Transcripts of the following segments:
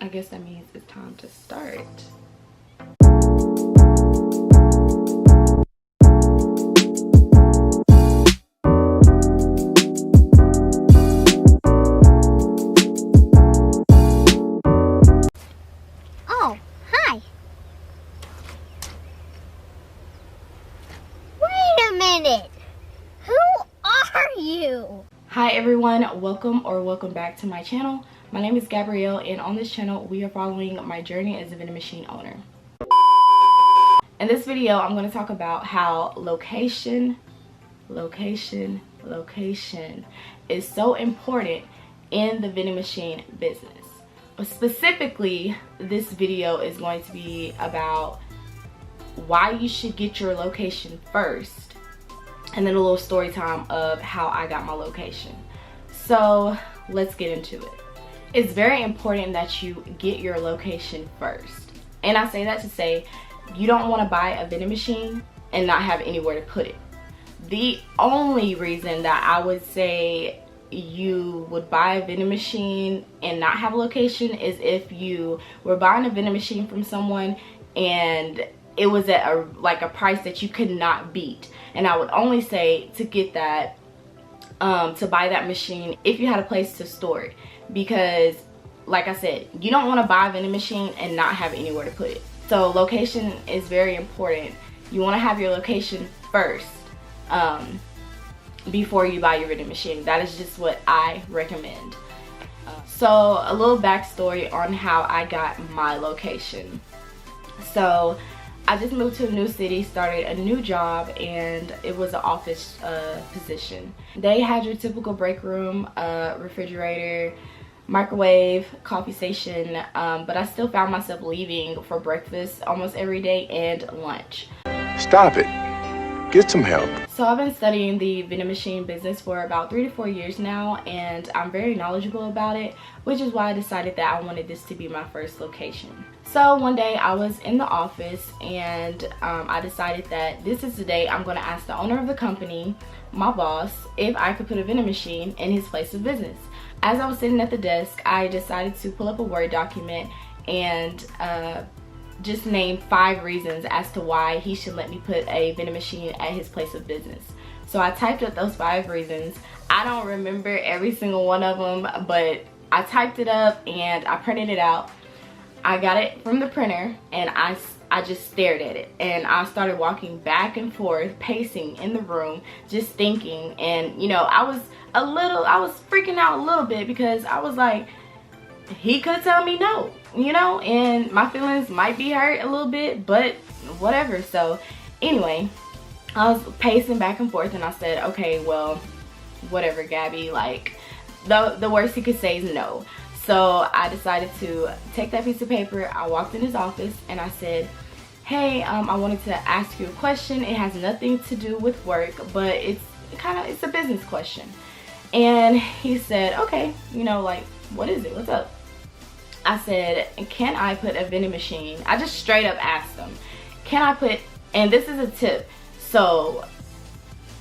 I guess that means it's time to start. Oh, hi. Wait a minute. Who are you? Hi everyone, welcome back to my channel. My name is Gabrielle, and on this channel we are following my journey as a vending machine owner. In this video I'm going to talk about how location is so important in the vending machine business. Specifically, this video is going to be about why you should get your location first, and then a little story time of how I got my location. So let's get into it. It's very important that you get your location first. And I say that to say you don't want to buy a vending machine and not have anywhere to put it. The only reason that I would say you would buy a vending machine and not have a location is if you were buying a vending machine from someone and it was at a price that you could not beat. And I would only say to get that, to buy that machine if you had a place to store it, because like I said, you don't want to buy a vending machine and not have anywhere to put it. So location is very important. You want to have your location first before you buy your vending machine. That is just what I recommend. So a little backstory on how I got my location. So I just moved to a new city, started a new job, and it was an office position. They had your typical break room, refrigerator, microwave, coffee station, but I still found myself leaving for breakfast almost every day and lunch. Stop it. Get some help. So I've been studying the vending machine business for about 3 to 4 years now, and I'm very knowledgeable about it, which is why I decided that I wanted this to be my first location. So one day I was in the office, and I decided that this is the day I'm going to ask the owner of the company, my boss, if I could put a vending machine in his place of business. As I was sitting at the desk, I decided to pull up a Word document and just name 5 reasons as to why he should let me put a vending machine at his place of business. So I typed up those 5 reasons. I don't remember every single one of them, but I typed it up and I printed it out. I got it from the printer and I just stared at it, and I started walking back and forth, pacing in the room, just thinking. And you know, I was freaking out a little bit, because I was like, he could tell me no, you know, and my feelings might be hurt a little bit, but whatever. So anyway, I was pacing back and forth, and I said, okay, well, whatever, Gabby, like the worst he could say is no. So I decided to take that piece of paper. I walked in his office and I said, hey, I wanted to ask you a question. It has nothing to do with work, but it's a business question. And he said, okay, you know, like, what is it? What's up? I said, can I put a vending machine? I just straight up asked him, can I put, and this is a tip. So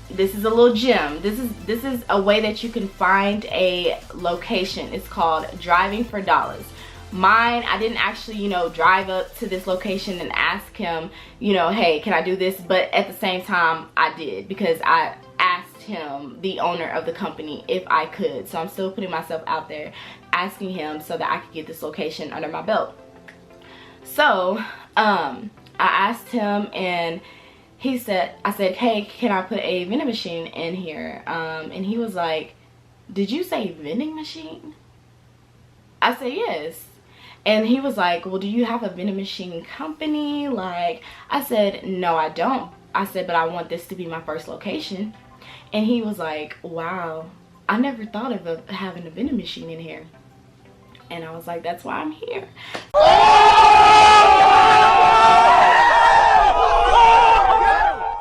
this is a little gem. This is a way that you can find a location. It's called driving for dollars. Mine, I didn't actually, you know, drive up to this location and ask him, you know, hey, can I do this? But at the same time, I did, because I asked him, the owner of the company, if I could. So I'm still putting myself out there, asking him so that I could get this location under my belt. So I asked him, and I said, hey, can I put a vending machine in here? And he was like, did you say vending machine? I said, yes. And he was like, well, do you have a vending machine company? Like, I said, no, I don't. I said, but I want this to be my first location. And he was like, wow, I never thought of having a vending machine in here. And I was like, that's why I'm here.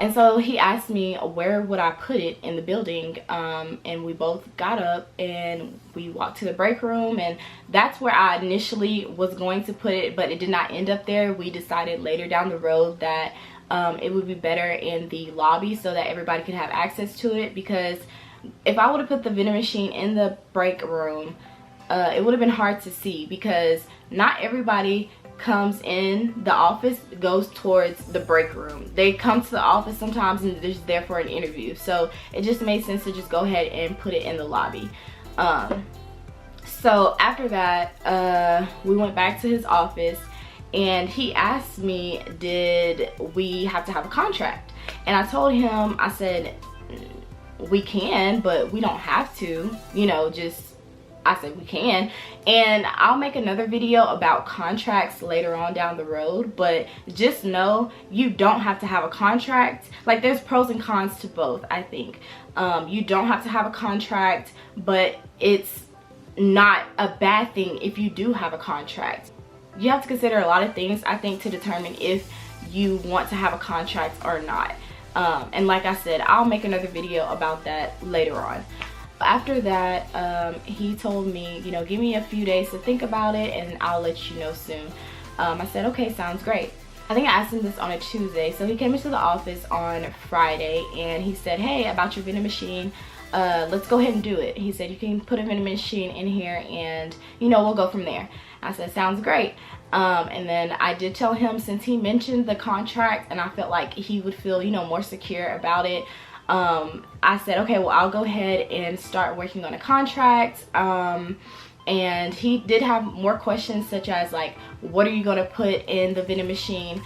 And so he asked me where would I put it in the building, and we both got up and we walked to the break room, and that's where I initially was going to put it, but it did not end up there. We decided later down the road that it would be better in the lobby so that everybody could have access to it, because if I would have put the vending machine in the break room, it would have been hard to see because not everybody comes in the office, goes towards the break room. They come to the office sometimes and they're just there for an interview. So it just made sense to just go ahead and put it in the lobby. So after that, we went back to his office and he asked me, did we have to have a contract? And I told him, I said, we can, but we don't have to, you know, I said we can. And I'll make another video about contracts later on down the road, but just know you don't have to have a contract. Like, there's pros and cons to both, I think. You don't have to have a contract, but it's not a bad thing if you do have a contract. You have to consider a lot of things, I think, to determine if you want to have a contract or not. And like I said, I'll make another video about that later on. After that, he told me, you know, give me a few days to think about it and I'll let you know soon. I said, okay, sounds great. I think I asked him this on a Tuesday, so he came into the office on Friday and he said, hey, about your vending machine, let's go ahead and do it. He said, you can put a vending machine in here and, you know, we'll go from there. I said, sounds great. And then I did tell him, since he mentioned the contract and I felt like he would feel, you know, more secure about it, I said, okay, well, I'll go ahead and start working on a contract. And he did have more questions, such as like, what are you going to put in the vending machine?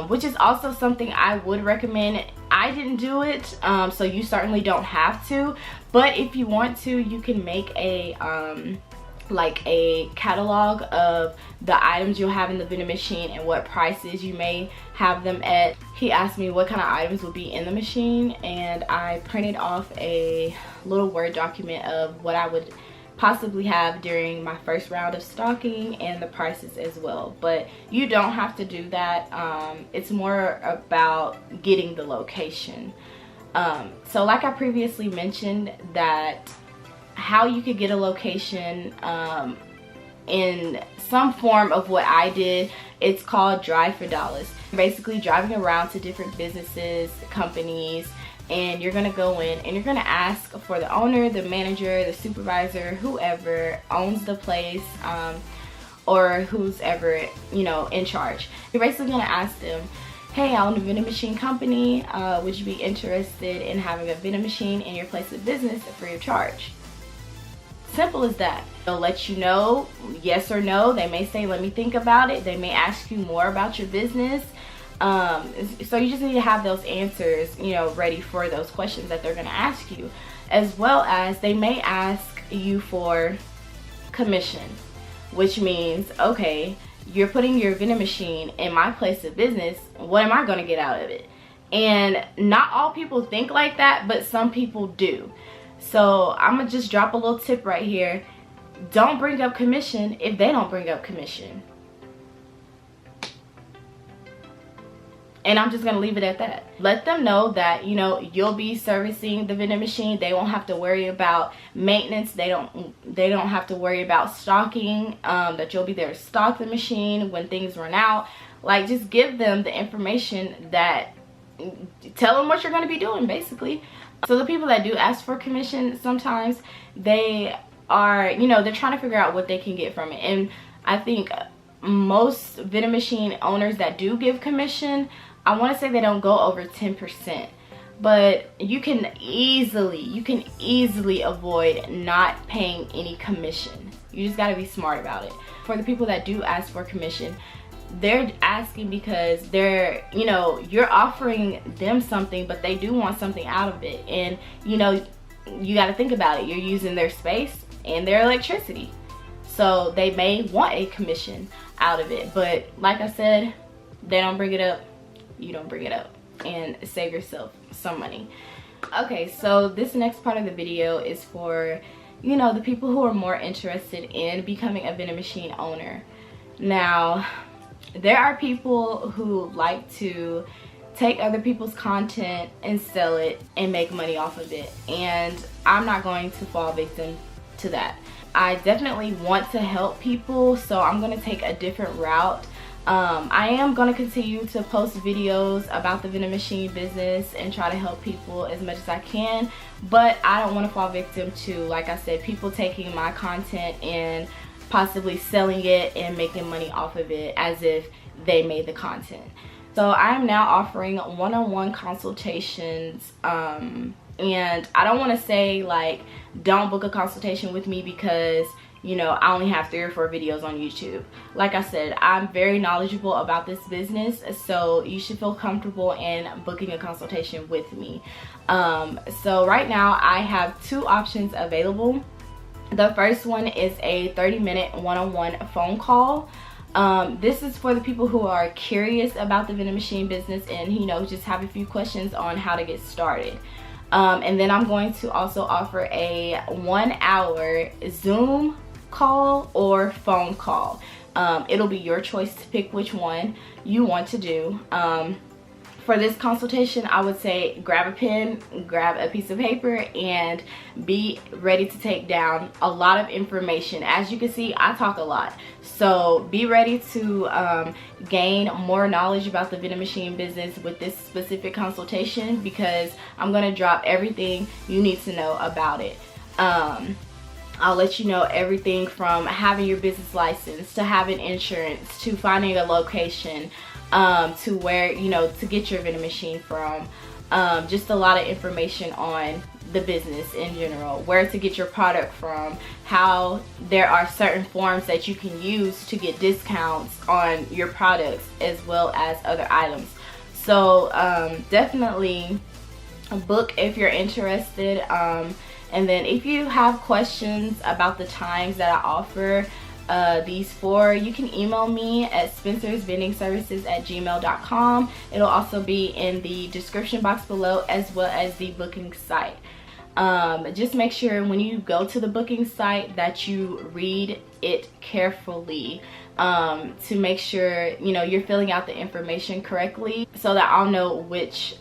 Which is also something I would recommend. I didn't do it, so you certainly don't have to, but if you want to, you can make a like a catalog of the items you'll have in the vending machine and what prices you may have them at. He asked me what kind of items would be in the machine, and I printed off a little Word document of what I would possibly have during my first round of stocking and the prices as well. But you don't have to do that. It's more about getting the location. So like I previously mentioned, that how you could get a location in some form of what I did, it's called Drive for Dollars. Basically driving around to different businesses, companies, and you're gonna go in and you're gonna ask for the owner, the manager, the supervisor, whoever owns the place, or who's ever, you know, in charge. You're basically gonna ask them, hey, I own a vending machine company, would you be interested in having a vending machine in your place of business free of charge? Simple as that. They'll let you know yes or no. They may say, let me think about it. They may ask you more about your business. So you just need to have those answers, you know, ready for those questions that they're going to ask you, as well as they may ask you for commission, which means, okay, you're putting your vending machine in my place of business, what am I going to get out of it? And not all people think like that, but some people do. So I'm gonna just drop a little tip right here. Don't bring up commission if they don't bring up commission. And I'm just gonna leave it at that. Let them know that, you know, you'll be servicing the vending machine. They won't have to worry about maintenance. They don't have to worry about stocking, that you'll be there to stock the machine when things run out. Like, just give them the information, that tell them what you're gonna be doing, basically. So the people that do ask for commission, sometimes they are, you know, they're trying to figure out what they can get from it. And I think most vending machine owners that do give commission, I want to say they don't go over 10%. But you can easily avoid not paying any commission. You just got to be smart about it. For the people that do ask for commission, they're asking because they're, you know, you're offering them something, but they do want something out of it. And, you know, you got to think about it. You're using their space and their electricity, so they may want a commission out of it. But like I said, they don't bring it up, you don't bring it up, and save yourself some money. Okay, so this next part of the video is for, you know, the people who are more interested in becoming a vending machine owner. Now, there are people who like to take other people's content and sell it and make money off of it, and I'm not going to fall victim to that. I definitely want to help people, so I'm going to take a different route. I am going to continue to post videos about the vending machine business and try to help people as much as I can, but I don't want to fall victim to, like I said, people taking my content and possibly selling it and making money off of it as if they made the content. So I am now offering one-on-one consultations, and I don't want to say like don't book a consultation with me because, you know, I only have 3 or 4 videos on YouTube. Like I said, I'm very knowledgeable about this business, so you should feel comfortable in booking a consultation with me. So right now I have 2 options available. The first one is a 30-minute one-on-one phone call. This is for the people who are curious about the vending machine business and, you know, just have a few questions on how to get started. And then I'm going to also offer a 1-hour Zoom call or phone call. It'll be your choice to pick which one you want to do. For this consultation, I would say grab a pen, grab a piece of paper, and be ready to take down a lot of information. As you can see, I talk a lot. So be ready to gain more knowledge about the vending machine business with this specific consultation, because I'm going to drop everything you need to know about it. I'll let you know everything from having your business license to having insurance to finding a location, to where, you know, to get your vending machine from. Just a lot of information on the business in general, where to get your product from, how there are certain forms that you can use to get discounts on your products as well as other items. So definitely book if you're interested. And then if you have questions about the times that I offer these for, you can email me at spencersvendingservices@gmail.com. It'll also be in the description box below, as well as the booking site. Just make sure when you go to the booking site that you read it carefully, to make sure, you know, you're filling out the information correctly, so that I'll know which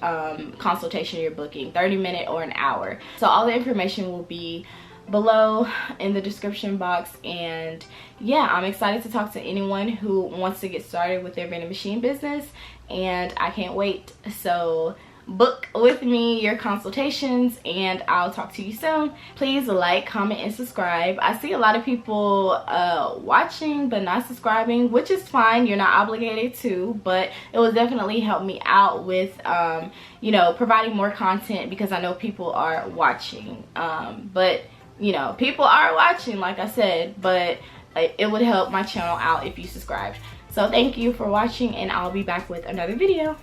consultation you're booking, 30-minute or an hour. So all the information will be below in the description box. And yeah, I'm excited to talk to anyone who wants to get started with their vending machine business, and I can't wait. So book with me your consultations, and I'll talk to you soon. Please like, comment, and subscribe. I see a lot of people watching but not subscribing, which is fine. You're not obligated to, but it will definitely help me out with you know, providing more content, because I know people are watching. But you know, people are watching, like I said, but it would help my channel out if you subscribed. So thank you for watching, and I'll be back with another video.